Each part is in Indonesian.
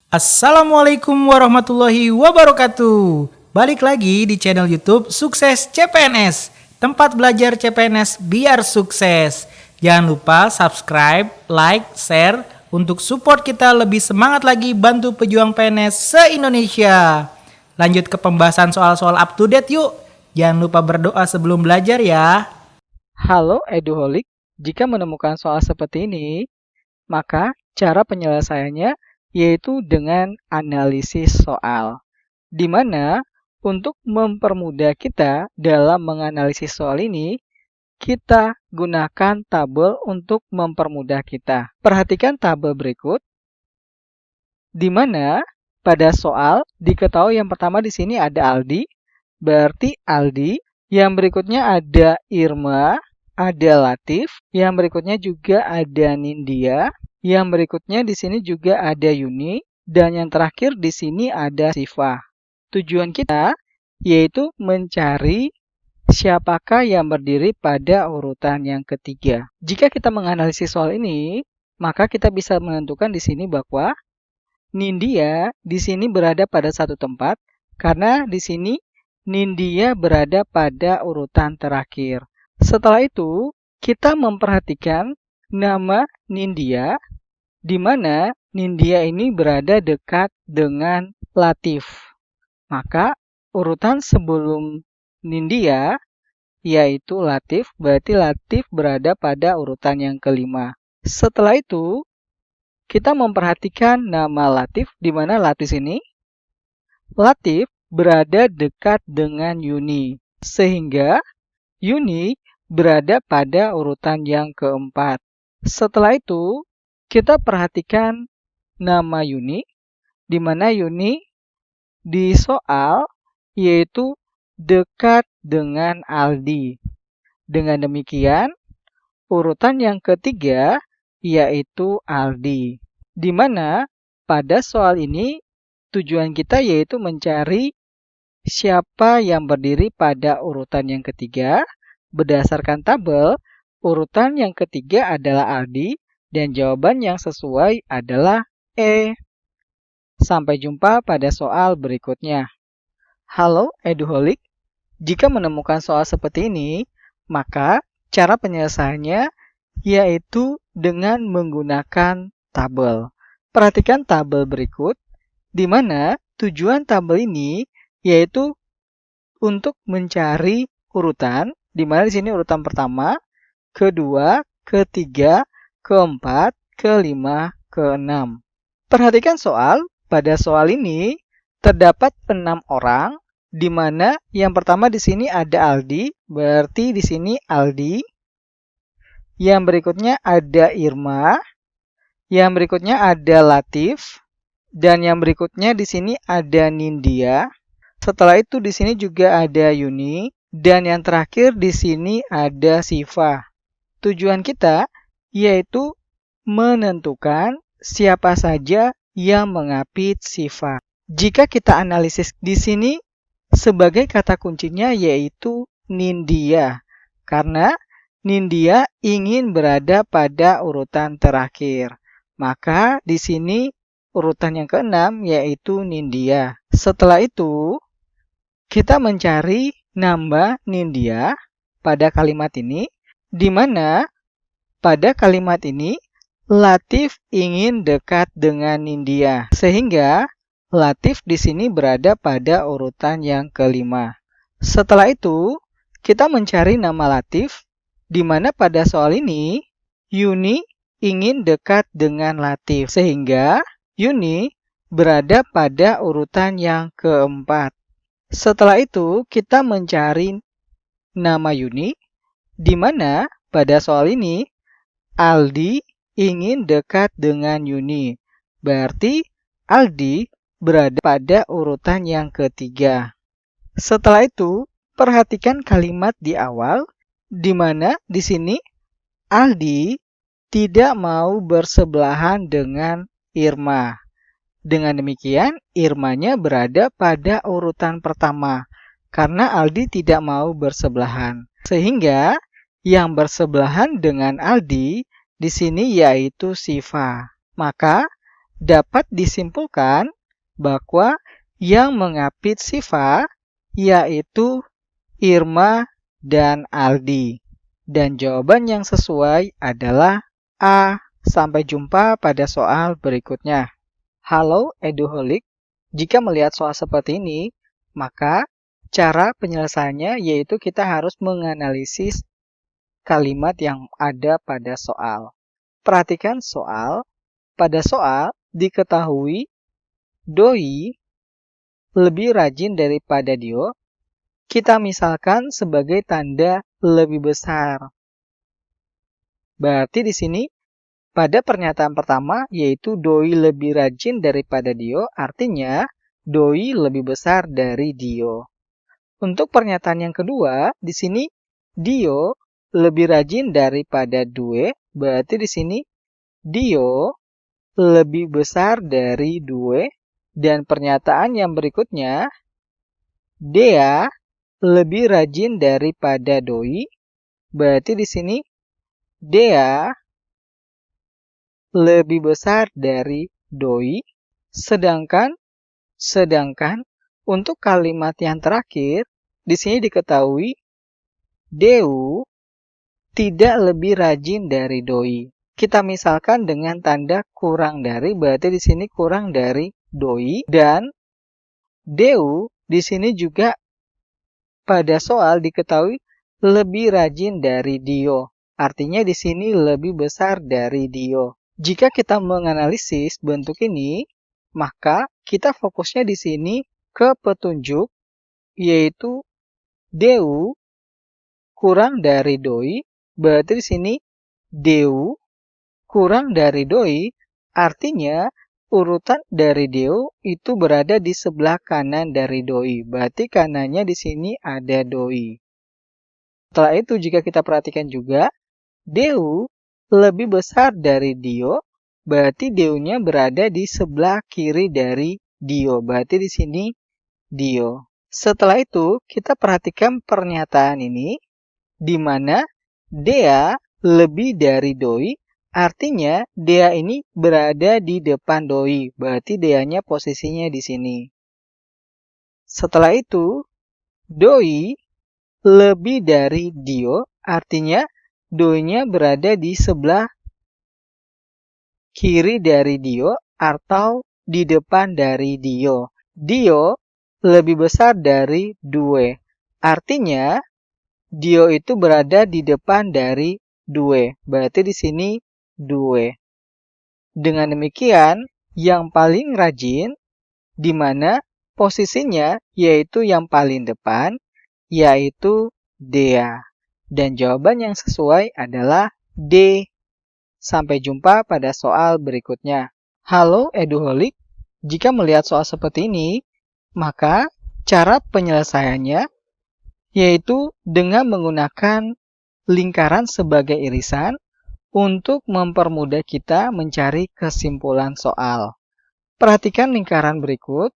Assalamualaikum warahmatullahi wabarakatuh. Balik lagi di channel YouTube Sukses CPNS, tempat belajar CPNS biar sukses. Jangan lupa subscribe, like, share untuk support kita lebih semangat lagi bantu pejuang PNS se-Indonesia. Lanjut ke pembahasan soal-soal up to date yuk. Jangan lupa berdoa sebelum belajar ya. Halo Eduholik, jika menemukan soal seperti ini, maka cara penyelesaiannya yaitu dengan analisis soal. Di mana untuk mempermudah kita dalam menganalisis soal ini, kita gunakan tabel untuk mempermudah kita. Perhatikan tabel berikut, di mana pada soal diketahui yang pertama di sini ada Aldi, berarti Aldi. Yang berikutnya ada Irma, ada Latif, yang berikutnya juga ada Nindya, yang berikutnya di sini juga ada Yuni, dan yang terakhir di sini ada Siva. Tujuan kita yaitu mencari siapakah yang berdiri pada urutan yang ketiga. Jika kita menganalisis soal ini, maka kita bisa menentukan di sini bahwa Nindya di sini berada pada satu tempat karena di sini Nindya berada pada urutan terakhir. Setelah itu, kita memperhatikan nama Nindya, di mana Nindya ini berada dekat dengan Latif. Maka, urutan sebelum Nindya, yaitu Latif, berarti Latif berada pada urutan yang kelima. Setelah itu, kita memperhatikan nama Latif, di mana Latif ini Latif berada dekat dengan Yuni, sehingga Yuni berada pada urutan yang keempat. Setelah itu, kita perhatikan nama Yuni, di mana Yuni di soal yaitu dekat dengan Aldi. Dengan demikian, urutan yang ketiga yaitu Aldi, di mana pada soal ini tujuan kita yaitu mencari siapa yang berdiri pada urutan yang ketiga. Berdasarkan tabel, urutan yang ketiga adalah Aldi dan jawaban yang sesuai adalah E. Sampai jumpa pada soal berikutnya. Halo Eduholik, jika menemukan soal seperti ini, maka cara penyelesaiannya yaitu dengan menggunakan tabel. Perhatikan tabel berikut, di mana tujuan tabel ini yaitu untuk mencari urutan, di mana di sini urutan pertama, kedua, ketiga, keempat, kelima, keenam. Perhatikan soal, pada soal ini terdapat 6 orang, di mana yang pertama di sini ada Aldi, berarti di sini Aldi. Yang berikutnya ada Irma, yang berikutnya ada Latif, dan yang berikutnya di sini ada Nindya. Setelah itu di sini juga ada Yuni, dan yang terakhir di sini ada Siva. Tujuan kita yaitu menentukan siapa saja yang mengapit Siva. Jika kita analisis di sini sebagai kata kuncinya yaitu Nindya, karena Nindya ingin berada pada urutan terakhir. Maka di sini urutan yang keenam yaitu Nindya. Setelah itu, kita mencari nama Nindya pada kalimat ini, di mana pada kalimat ini Latif ingin dekat dengan Nindya, sehingga Latif di sini berada pada urutan yang kelima. Setelah itu, kita mencari nama Latif, di mana pada soal ini Yuni ingin dekat dengan Latif, sehingga Yuni berada pada urutan yang keempat. Setelah itu, kita mencari nama Yuni, di mana pada soal ini Aldi ingin dekat dengan Yuni. Berarti Aldi berada pada urutan yang ketiga. Setelah itu, perhatikan kalimat di awal, di mana di sini Aldi tidak mau bersebelahan dengan Irma. Dengan demikian, Irmanya berada pada urutan pertama, karena Aldi tidak mau bersebelahan. Sehingga, yang bersebelahan dengan Aldi di sini yaitu Siva. Maka, dapat disimpulkan bahwa yang mengapit Siva yaitu Irma dan Aldi. Dan jawaban yang sesuai adalah A. Sampai jumpa pada soal berikutnya. Halo Eduholik, jika melihat soal seperti ini, maka cara penyelesaiannya yaitu kita harus menganalisis kalimat yang ada pada soal. Perhatikan soal. Pada soal diketahui Doi lebih rajin daripada Dio. Kita misalkan sebagai tanda lebih besar. Berarti di sini pada pernyataan pertama yaitu Doi lebih rajin daripada Dio, artinya Doi lebih besar dari Dio. Untuk pernyataan yang kedua, di sini Dio lebih rajin daripada Due, berarti di sini Dio lebih besar dari Due. Dan pernyataan yang berikutnya, Dea lebih rajin daripada Doi, berarti di sini Dea lebih besar dari Doi. Sedangkan untuk kalimat yang terakhir, di sini diketahui Deu tidak lebih rajin dari Doi. Kita misalkan dengan tanda kurang dari, berarti di sini kurang dari Doi, dan Deu di sini juga pada soal diketahui lebih rajin dari Dio. Artinya di sini lebih besar dari Dio. Jika kita menganalisis bentuk ini, maka kita fokusnya di sini ke petunjuk, yaitu Deu kurang dari Doi, berarti di sini Deu kurang dari Doi, artinya urutan dari Deu itu berada di sebelah kanan dari Doi. Berarti kanannya di sini ada Doi. Setelah itu jika kita perhatikan juga, Deu lebih besar dari Dio, berarti Deu-nya berada di sebelah kiri dari Dio. Berarti di sini Dio. Setelah itu kita perhatikan pernyataan ini, di mana Dea lebih dari Doi, artinya Dea ini berada di depan Doi, berarti Dea-nya posisinya di sini. Setelah itu, Doi lebih dari Dio, artinya Doi-nya berada di sebelah kiri dari Dio atau di depan dari Dio. Dio lebih besar dari Due, artinya Dio itu berada di depan dari Due, berarti di sini Due. Dengan demikian, yang paling rajin di mana posisinya yaitu yang paling depan, yaitu Dea. Dan jawaban yang sesuai adalah D. Sampai jumpa pada soal berikutnya. Halo Eduholik, jika melihat soal seperti ini, maka cara penyelesaiannya yaitu dengan menggunakan lingkaran sebagai irisan untuk mempermudah kita mencari kesimpulan soal. Perhatikan lingkaran berikut,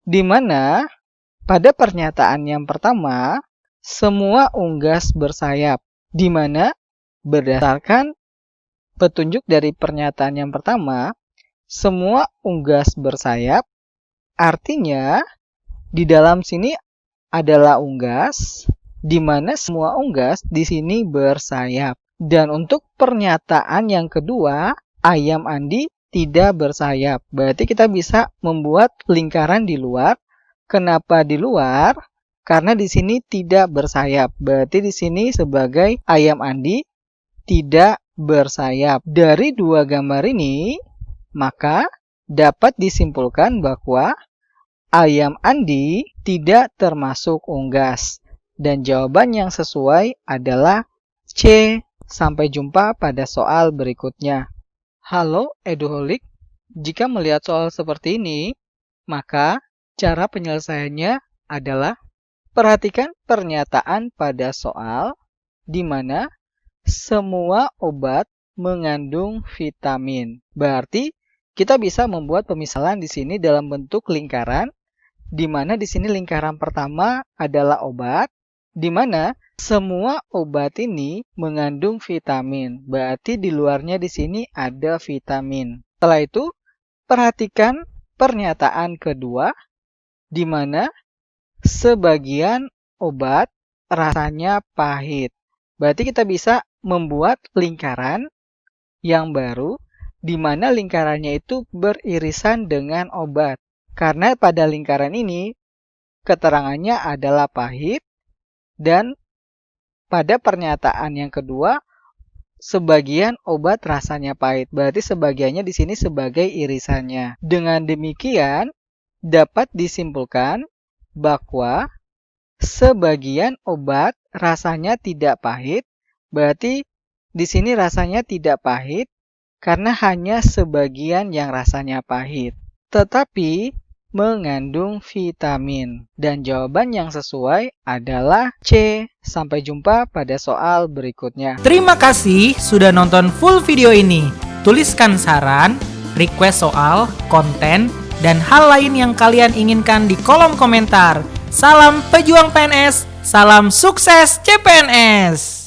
di mana pada pernyataan yang pertama, semua unggas bersayap, di mana berdasarkan petunjuk dari pernyataan yang pertama, semua unggas bersayap, artinya di dalam sini adalah unggas, di mana semua unggas di sini bersayap. Dan untuk pernyataan yang kedua, ayam Andi tidak bersayap. Berarti kita bisa membuat lingkaran di luar. Kenapa di luar? Karena di sini tidak bersayap. Berarti di sini sebagai ayam Andi tidak bersayap. Dari dua gambar ini, maka dapat disimpulkan bahwa ayam Andi tidak termasuk unggas. Dan jawaban yang sesuai adalah C. Sampai jumpa pada soal berikutnya. Halo Eduholik, jika melihat soal seperti ini, maka cara penyelesaiannya adalah perhatikan pernyataan pada soal di mana semua obat mengandung vitamin. Berarti kita bisa membuat pemisalan di sini dalam bentuk lingkaran, di mana di sini lingkaran pertama adalah obat, di mana semua obat ini mengandung vitamin. Berarti di luarnya di sini ada vitamin. Setelah itu, perhatikan pernyataan kedua di mana sebagian obat rasanya pahit. Berarti kita bisa membuat lingkaran yang baru di mana lingkarannya itu beririsan dengan obat. Karena pada lingkaran ini keterangannya adalah pahit dan pada pernyataan yang kedua sebagian obat rasanya pahit. Berarti sebagiannya di sini sebagai irisannya. Dengan demikian dapat disimpulkan bahwa sebagian obat rasanya tidak pahit. Berarti di sini rasanya tidak pahit karena hanya sebagian yang rasanya pahit. Tetapi mengandung vitamin. Dan jawaban yang sesuai adalah C. Sampai jumpa pada soal berikutnya. Terima kasih sudah nonton full video ini. Tuliskan saran, request soal, konten, dan hal lain yang kalian inginkan di kolom komentar. Salam pejuang PNS, salam sukses CPNS.